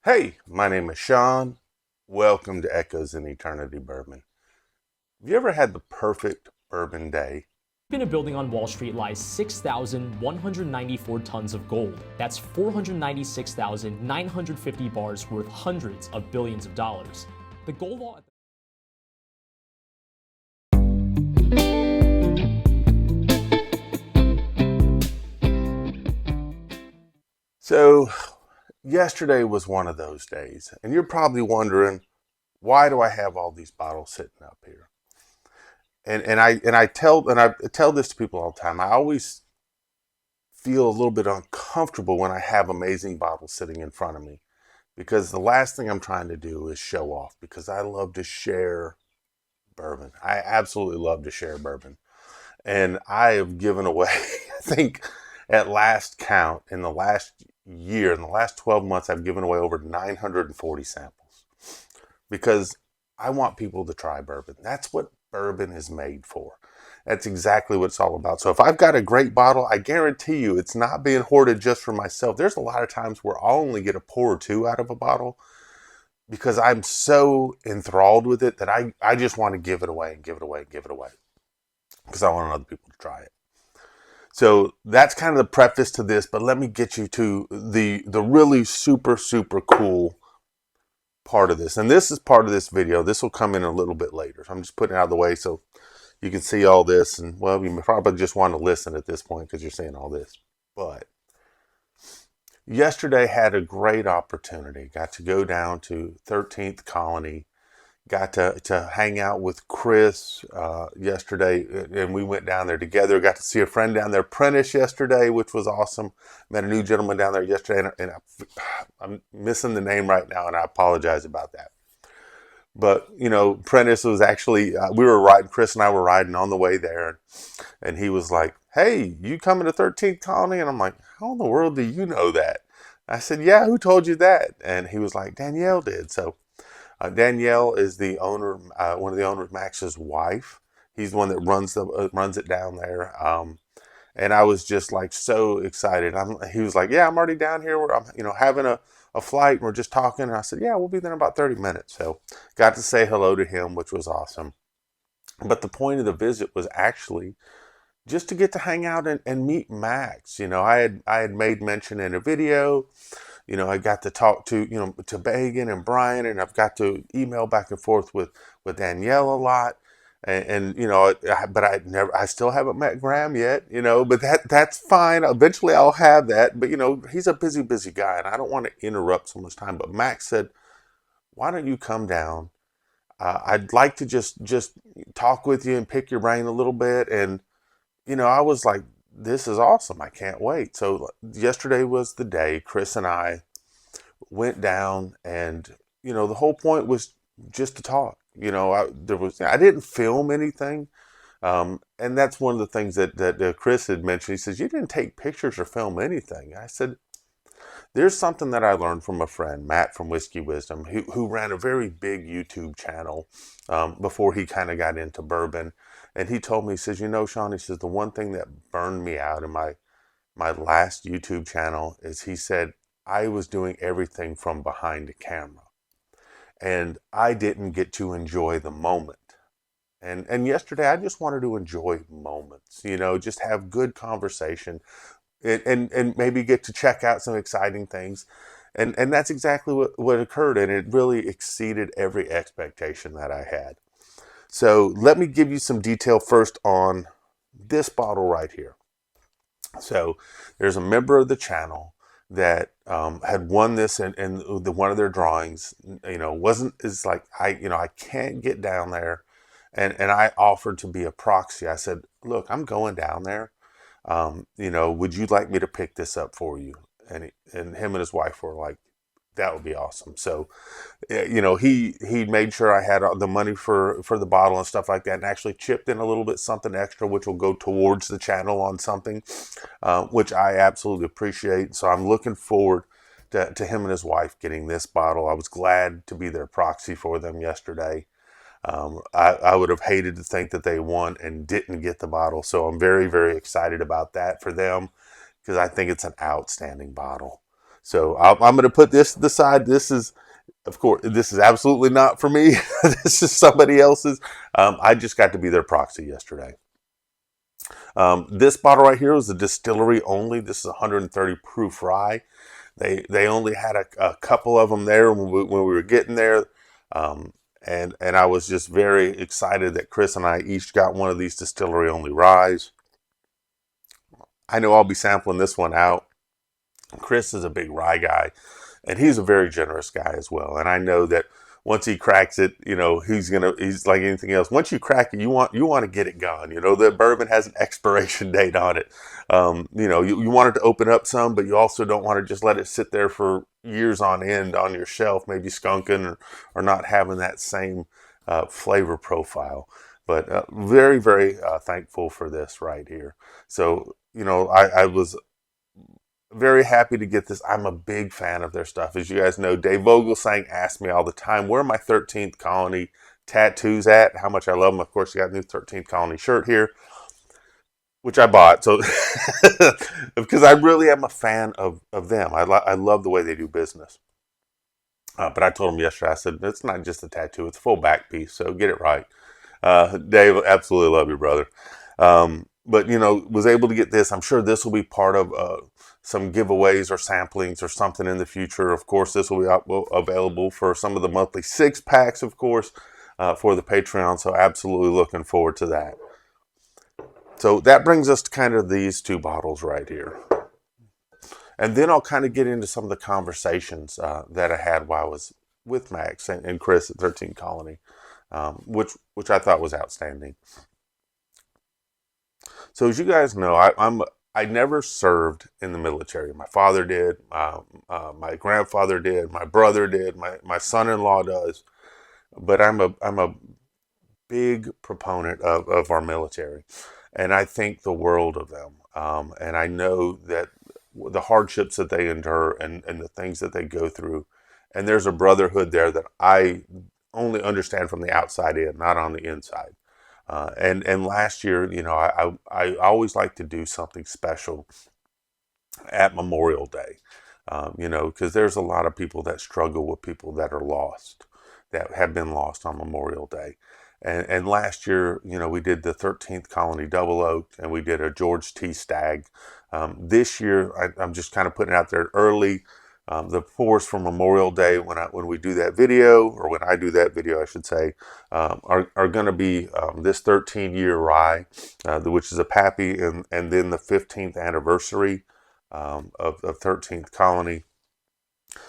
Hey, my name is Sean. Welcome to Echoes in Eternity Bourbon. Have you ever had the perfect bourbon day? In a building on Wall Street lies 6,194 tons of gold. That's 496,950 bars worth hundreds of billions of dollars. The gold vault. So, yesterday was one of those days, and you're probably wondering, why do I have all these bottles sitting up here? And I tell this to people all the time. I always feel a little bit uncomfortable when I have amazing bottles sitting in front of me because the last thing I'm trying to do is show off because I love to share bourbon. I absolutely love to share bourbon. And I have given away, I think at last count, in the last year, in the last 12 months, I've given away over 940 samples because I want people to try bourbon. That's what bourbon is made for. That's exactly what it's all about. So if I've got a great bottle, I guarantee you it's not being hoarded just for myself. There's a lot of times where I'll only get a pour or two out of a bottle because I'm so enthralled with it that I just want to give it away and give it away and give it away because I want other people to try it. So that's kind of the preface to this, but let me get you to the really super cool part of this. And this is part of this video. This will come in a little bit later. So I'm just putting it out of the way so you can see all this. And well, you probably just want to listen at this point because you're seeing all this. But yesterday had a great opportunity. Got to go down to 13th Colony. Got to hang out with Chris yesterday, and we went down there together. Got to see a friend down there, Prentice, yesterday, which was awesome. Met a new gentleman down there yesterday, and I'm missing the name right now, and I apologize about that. But, you know, Prentice was actually, we were riding, Chris and I were riding on the way there, and he was like, "Hey, you coming to 13th Colony?" And I'm like, "How in the world do you know that?" I said, "Yeah, who told you that?" And he was like, "Danielle did." So Danielle is the owner, one of the owners, Max's wife. He's the one that runs it down there. And I was just like so excited. He was like, "Yeah, I'm already down here. I'm having a flight. And we're just talking." And I said, "Yeah, we'll be there in about 30 minutes." So got to say hello to him, which was awesome. But the point of the visit was actually just to get to hang out and meet Max. I had made mention in a video. I got to talk to Bagan and Brian, and I've got to email back and forth with Danielle a lot. But I still haven't met Graham yet, but that's fine. Eventually I'll have that. But, he's a busy guy, and I don't want to interrupt someone's time. But Max said, "Why don't you come down? I'd like to just talk with you and pick your brain a little bit." And, I was like, "This is awesome. I can't wait." So yesterday was the day. Chris and I went down, and the whole point was just to talk. I didn't film anything, and that's one of the things that Chris had mentioned. He says, "You didn't take pictures or film anything." I said, "There's something that I learned from a friend, Matt from Whiskey Wisdom, who ran a very big YouTube channel before he kind of got into bourbon." And he told me, he says, "Sean," he says, "the one thing that burned me out in my last YouTube channel is," he said, "I was doing everything from behind the camera, and I didn't get to enjoy the moment." And yesterday, I just wanted to enjoy moments, just have good conversation, and maybe get to check out some exciting things. And that's exactly what occurred, and it really exceeded every expectation that I had. So let me give you some detail first on this bottle right here. So there's a member of the channel that had won this in one of their drawings. Wasn't is like I can't get down there, and I offered to be a proxy. I said, "Look, I'm going down there. Would you like me to pick this up for you?" And him and his wife were like, "That would be awesome." So he made sure I had the money for the bottle and stuff like that, and actually chipped in a little bit something extra, which will go towards the channel on something, which I absolutely appreciate. So I'm looking forward to him and his wife getting this bottle. I was glad to be their proxy for them yesterday. I would have hated to think that they won and didn't get the bottle. So I'm very excited about that for them because I think it's an outstanding bottle. So I'm going to put this to the side. This is, of course, this is absolutely not for me. This is somebody else's. I just got to be their proxy yesterday. This bottle right here was a distillery only. This is 130 proof rye. They only had a couple of them there when we were getting there. And I was just very excited that Chris and I each got one of these distillery only ryes. I know I'll be sampling this one out. Chris is a big rye guy, and he's a very generous guy as well. And I know that once he cracks it, he's like anything else. Once you crack it, you want to get it gone. The bourbon has an expiration date on it. You want it to open up some, but you also don't want to just let it sit there for years on end on your shelf, maybe skunking or not having that same flavor profile. But very, very thankful for this right here. So, I was very happy to get this. I'm a big fan of their stuff. As you guys know, Dave Vogelsang asks me all the time, where are my 13th Colony tattoos at? How much I love them. Of course, you got a new 13th Colony shirt here, which I bought. So, because I really am a fan of them. I love the way they do business. But I told him yesterday, I said, it's not just a tattoo, it's a full back piece. So get it right. Dave, absolutely love you, brother. But, was able to get this. I'm sure this will be part of some giveaways or samplings or something in the future. Of course, this will be available for some of the monthly 6-packs, of course, for the Patreon. So absolutely looking forward to that. So that brings us to kind of these two bottles right here. And then I'll kind of get into some of the conversations that I had while I was with Max and Chris at 13 Colony, which I thought was outstanding. So as you guys know, I never served in the military. My father did, my grandfather did, my brother did, my son-in-law does. But I'm a big proponent of our military, and I think the world of them. And I know that the hardships that they endure and the things that they go through, and there's a brotherhood there that I only understand from the outside in, not on the inside. And last year, I always like to do something special at Memorial Day, because there's a lot of people that struggle with people that are lost, that have been lost on Memorial Day. And last year, we did the 13th Colony Double Oak, and we did a George T. Stagg. This year, I'm just kind of putting it out there early. The pours for Memorial Day, when we do that video, or when I do that video, I should say, are going to be this 13-year rye, which is a Pappy, and then the 15th anniversary of 13th Colony.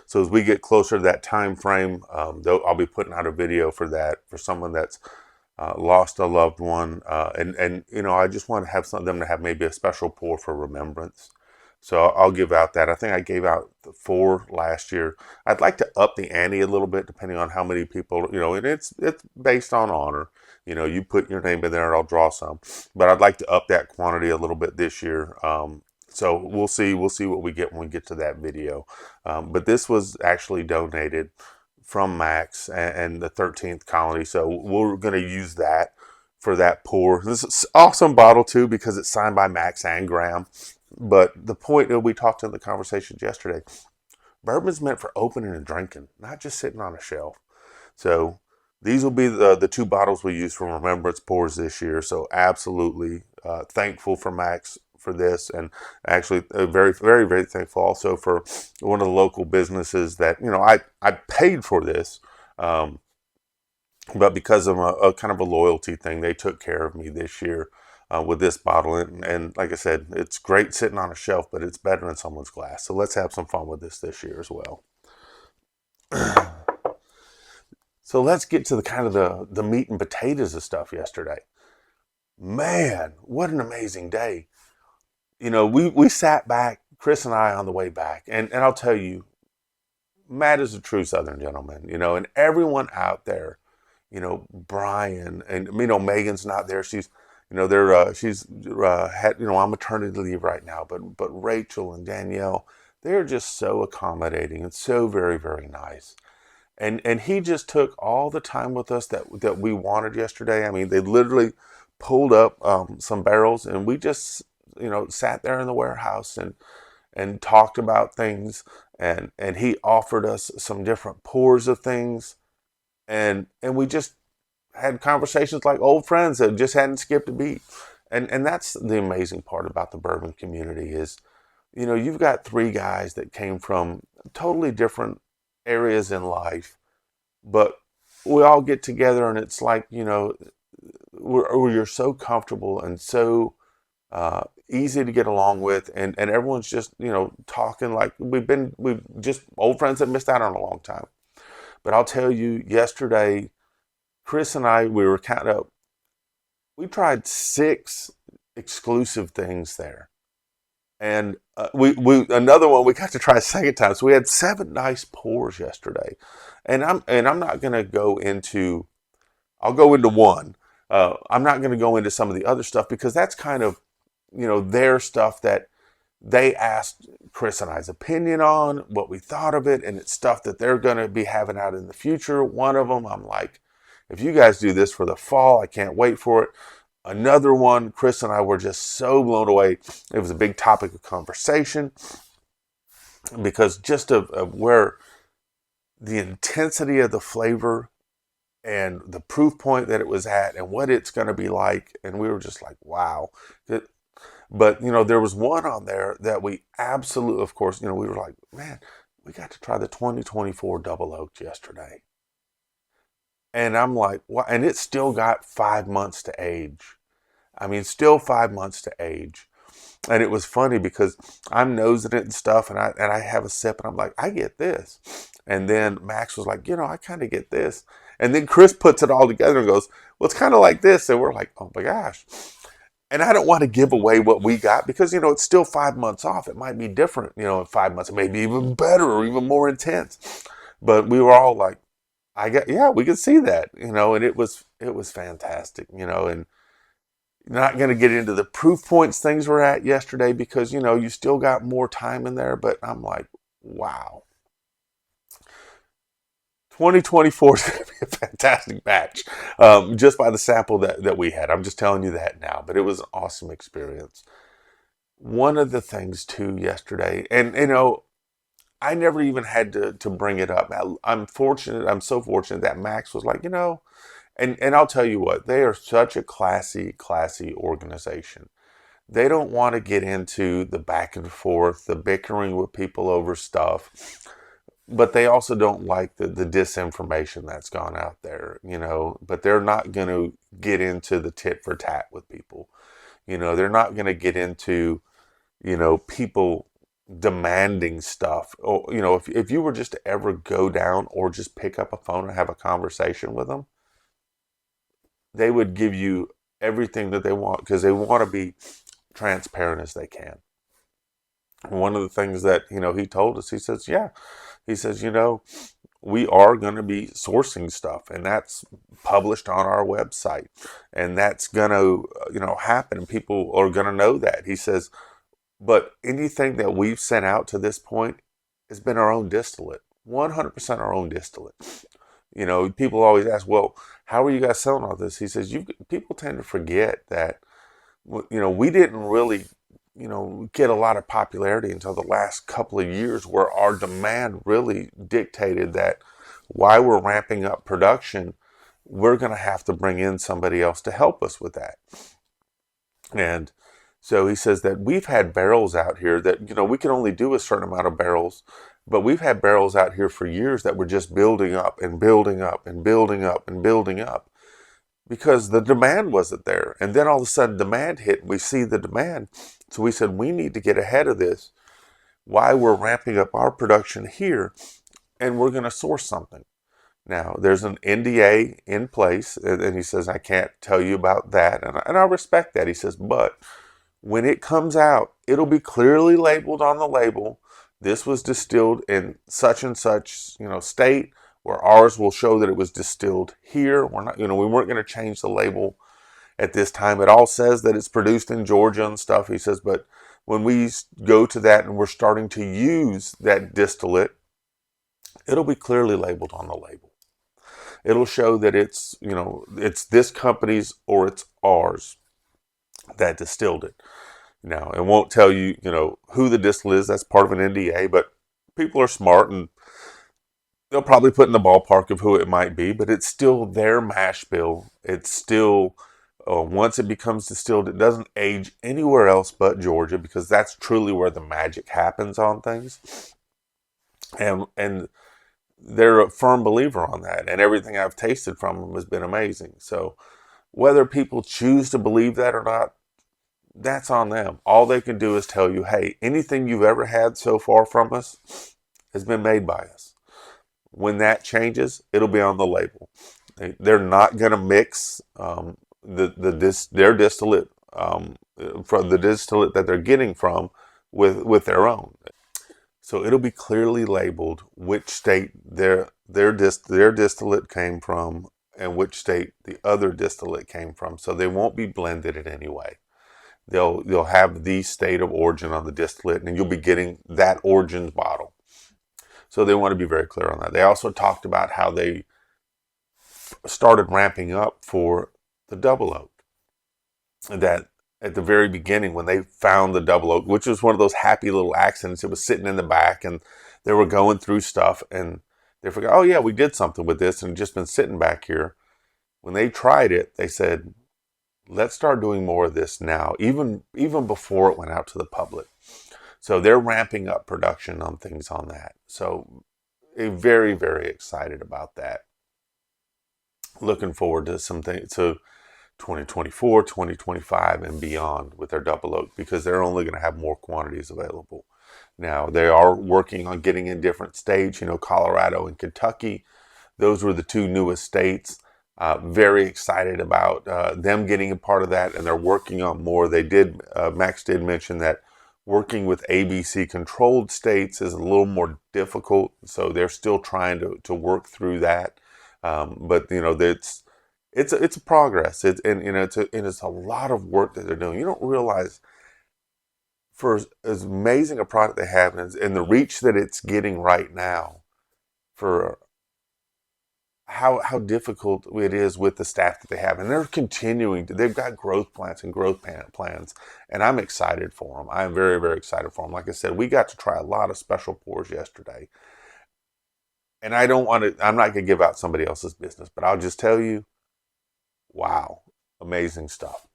So as we get closer to that time frame, I'll be putting out a video for that, for someone that's lost a loved one, and I just want to have them to have maybe a special pour for remembrance. So I'll give out that. I think I gave out 4 last year. I'd like to up the ante a little bit depending on how many people, and it's based on honor. You put your name in there and I'll draw some. But I'd like to up that quantity a little bit this year. So we'll see what we get when we get to that video. But this was actually donated from Max and the 13th Colony. So we're going to use that for that pour. This is an awesome bottle too because it's signed by Max and Graham. But the point that we talked in the conversations yesterday, bourbon's meant for opening and drinking, not just sitting on a shelf. So these will be the 2 bottles we use for remembrance pours this year. So absolutely thankful for Max for this, and actually very, very, very thankful also for one of the local businesses that, I paid for this, but because of a kind of a loyalty thing, they took care of me this year. With this bottle, and like I said, it's great sitting on a shelf, but it's better in someone's glass. So let's have some fun with this year as well. So let's get to the kind of the meat and potatoes of stuff yesterday. Man, what an amazing day. We sat back, Chris and I, on the way back, and I'll tell you, Matt is a true Southern gentleman, and everyone out there, Brian, and Megan's not there. She's she's had, on maternity leave right now, but Rachel and Danielle, they're just so accommodating and so very, very nice. And he just took all the time with us that we wanted yesterday. I mean, they literally pulled up some barrels, and we just, sat there in the warehouse and talked about things. and he offered us some different pours of things, and we just had conversations like old friends that just hadn't skipped a beat. And that's the amazing part about the bourbon community is, you've got three guys that came from totally different areas in life, but we all get together and it's like, you're so comfortable and so easy to get along with, and everyone's just, talking like we've just old friends that missed out on a long time. But I'll tell you, yesterday, Chris and I, we tried 6 exclusive things there. And we another one we got to try a second time. So we had 7 nice pours yesterday. And I'm not going to go into, I'll go into one. I'm not going to go into some of the other stuff because that's kind of, their stuff that they asked Chris and I's opinion on, what we thought of it, and it's stuff that they're going to be having out in the future. One of them, I'm like, if you guys do this for the fall, I can't wait for it. Another one, Chris and I were just so blown away. It was a big topic of conversation because just of where the intensity of the flavor and the proof point that it was at and what it's going to be like. And we were just like, wow. But, there was one on there that we absolutely, of course, we were like, man, we got to try the 2024 Double Oak yesterday. And I'm like, what? And it's still got 5 months to age. I mean, still 5 months to age. And it was funny because I'm nosing it and stuff, and I have a sip, and I'm like, I get this. And then Max was like, I kind of get this. And then Chris puts it all together and goes, well, it's kind of like this. And we're like, oh my gosh. And I don't want to give away what we got because, it's still 5 months off. It might be different, in 5 months. It may be even better or even more intense. But we were all like, we could see that, and it was fantastic, and not going to get into the proof points things were at yesterday because, you still got more time in there, but I'm like, wow. 2024 is going to be a fantastic batch, just by the sample that we had. I'm just telling you that now, but it was an awesome experience. One of the things too yesterday, and I never even had to bring it up. I'm so fortunate that Max was like, and I'll tell you what, they are such a classy organization. They don't want to get into the back and forth, the bickering with people over stuff. But they also don't like the disinformation that's gone out there, but they're not going to get into the tit for tat with people. They're not going to get into, people demanding stuff. Or, if you were just to ever go down or just pick up a phone and have a conversation with them, they would give you everything that they want because they want to be transparent as they can. One of the things that, he told us, he says, we are going to be sourcing stuff, and that's published on our website, and that's going to, happen. People are going to know that. He says, but anything that we've sent out to this point has been our own distillate, 100% our own distillate. People always ask, well, how are you guys selling all this? He says, people tend to forget that, we didn't really, get a lot of popularity until the last couple of years where our demand really dictated that while we're ramping up production, we're going to have to bring in somebody else to help us with that. And so he says that we've had barrels out here that, we can only do a certain amount of barrels, but we've had barrels out here for years that were just building up and building up and building up and building up because the demand wasn't there. And then all of a sudden demand hit and we see the demand. So we said, we need to get ahead of this while we're ramping up our production here, and we're going to source something. Now, there's an NDA in place, and he says, I can't tell you about that. And I respect that. He says, but when it comes out, it'll be clearly labeled on the label. This was distilled in such and such, state, where ours will show that it was distilled here. We're not, we weren't going to change the label at this time. It all says that it's produced in Georgia and stuff. He says, but when we go to that and we're starting to use that distillate, it'll be clearly labeled on the label. It'll show that it's, it's this company's or it's ours that distilled it. Now, it won't tell you, who the distillate is. That's part of an NDA, but people are smart and they'll probably put in the ballpark of who it might be, but it's still their mash bill. It's still, once it becomes distilled, it doesn't age anywhere else but Georgia because that's truly where the magic happens on things. And they're a firm believer on that. And everything I've tasted from them has been amazing. So whether people choose to believe that or not, that's on them. All they can do is tell you, hey, anything you've ever had so far from us has been made by us. When that changes, it'll be on the label. They're not going to mix their distillate from the distillate that they're getting from with their own. So it'll be clearly labeled which state their distillate came from and which state the other distillate came from. So they won't be blended in any way. They'll have the state of origin on the distillate, and you'll be getting that origin bottle. So they want to be very clear on that. They also talked about how they started ramping up for the double oak. That at the very beginning, when they found the double oak, which was one of those happy little accidents, it was sitting in the back and they were going through stuff and they forgot, oh yeah, we did something with this and just been sitting back here. When they tried it, they said, let's start doing more of this now, even before it went out to the public. So they're ramping up production on things on that. So very, very excited about that. Looking forward to something to 2024, 2025, and beyond with their double oak because they're only going to have more quantities available. Now, they are working on getting in different states, Colorado and Kentucky. Those were the two newest states. Very excited about them getting a part of that, and they're working on more. Max did mention that working with ABC controlled states is a little more difficult, so they're still trying to work through that. But it's a progress. It's a lot of work that they're doing. You don't realize for as amazing a product they have and the reach that it's getting right now, for how difficult it is with the staff that they have, and they're continuing to. They've got growth plans and growth plans, and I'm excited for them. I'm very, very excited for them. Like I said, we got to try a lot of special pours yesterday, and I don't want to. I'm not going to give out somebody else's business, but I'll just tell you, wow, amazing stuff.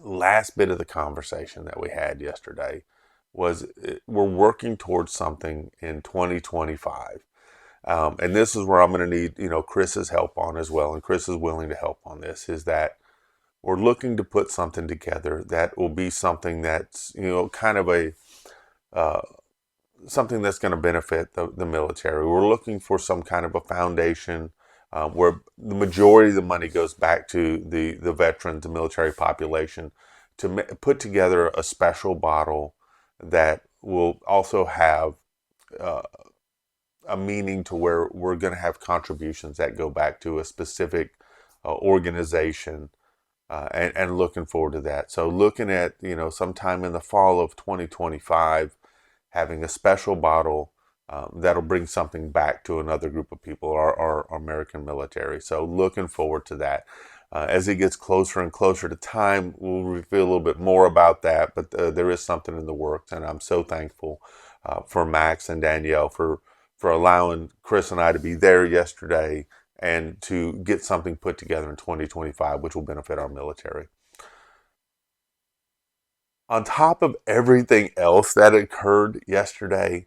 Last bit of the conversation that we had yesterday was we're working towards something in 2025. And this is where I'm going to need, Chris's help on as well. And Chris is willing to help on this, is that we're looking to put something together that will be something that's, kind of something that's going to benefit the military. We're looking for some kind of a foundation where the majority of the money goes back to the veterans, the military population, to put together a special bottle that will also have a meaning to where we're going to have contributions that go back to a specific organization, and looking forward to that. So looking at, sometime in the fall of 2025, having a special bottle that'll bring something back to another group of people, our American military. So looking forward to that. As it gets closer and closer to time, we'll reveal a little bit more about that, but there is something in the works, and I'm so thankful for Max and Danielle for allowing Chris and I to be there yesterday and to get something put together in 2025, which will benefit our military. On top of everything else that occurred yesterday,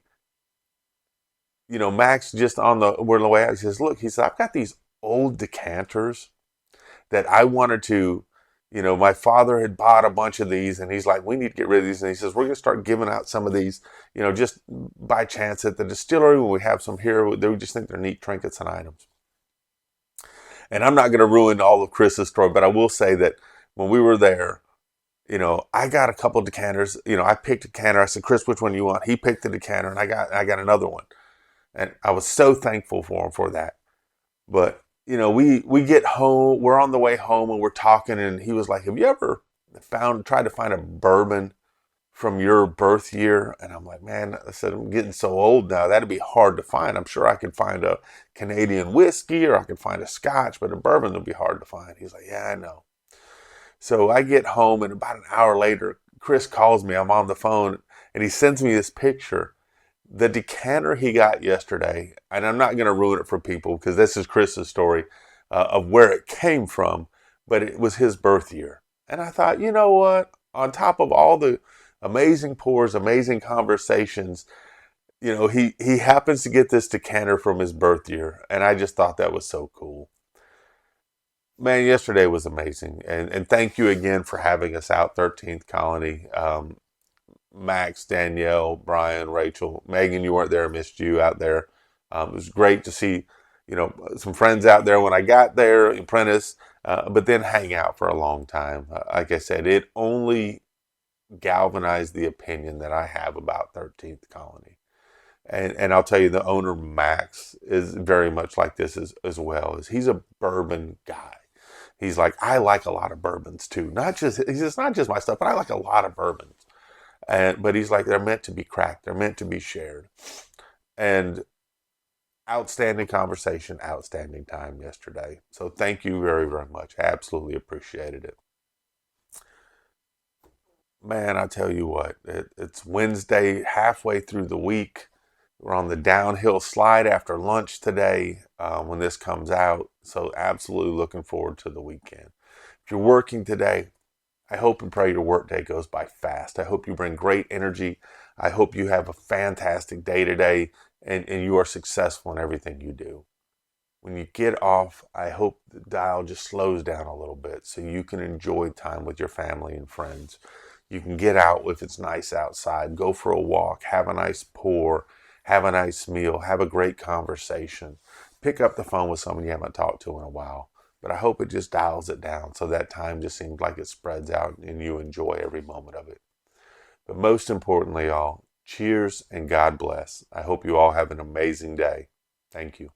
Max just on the way out, he says, look, he said, I've got these old decanters that I wanted to, my father had bought a bunch of these, and he's like, we need to get rid of these. And he says, we're going to start giving out some of these, just by chance at the distillery when we have some here. They just think they're neat trinkets and items. And I'm not going to ruin all of Chris's story, but I will say that when we were there, I got a couple of decanters. I picked a decanter. I said, Chris, which one do you want? He picked the decanter, and I got another one. And I was so thankful for him for that. But we get home, we're on the way home and we're talking, and he was like, have you ever tried to find a bourbon from your birth year? And I'm like, man, I said, I'm getting so old now, that'd be hard to find. I'm sure I could find a Canadian whiskey or I could find a Scotch, but a bourbon would be hard to find. He's like, yeah, I know. So I get home, and about an hour later, Chris calls me. I'm on the phone, and he sends me this picture. The decanter he got yesterday, and I'm not going to ruin it for people because this is Chris's story of where it came from, but it was his birth year. And I thought, you know what? On top of all the amazing pours, amazing conversations, he happens to get this decanter from his birth year. And I just thought that was so cool. Man, yesterday was amazing. And thank you again for having us out, 13th Colony. Max, Danielle, Brian, Rachel, Megan, you weren't there. I missed you out there. It was great to see, some friends out there when I got there, Apprentice, but then hang out for a long time. Like I said, it only galvanized the opinion that I have about 13th Colony. And I'll tell you, the owner, Max, is very much like this as well. He's a bourbon guy. He's like, I like a lot of bourbons too. It's not just my stuff, but I like a lot of bourbons. But he's like, they're meant to be cracked. They're meant to be shared. And outstanding conversation, outstanding time yesterday. So thank you very, very much. I absolutely appreciated it. Man, I tell you what, it's Wednesday, halfway through the week. We're on the downhill slide after lunch today when this comes out. So absolutely looking forward to the weekend. If you're working today, I hope and pray your workday goes by fast. I hope you bring great energy. I hope you have a fantastic day today and you are successful in everything you do. When you get off, I hope the dial just slows down a little bit so you can enjoy time with your family and friends. You can get out if it's nice outside, go for a walk, have a nice pour, have a nice meal, have a great conversation. Pick up the phone with someone you haven't talked to in a while. But I hope it just dials it down so that time just seems like it spreads out and you enjoy every moment of it. But most importantly, all, cheers and God bless. I hope you all have an amazing day. Thank you.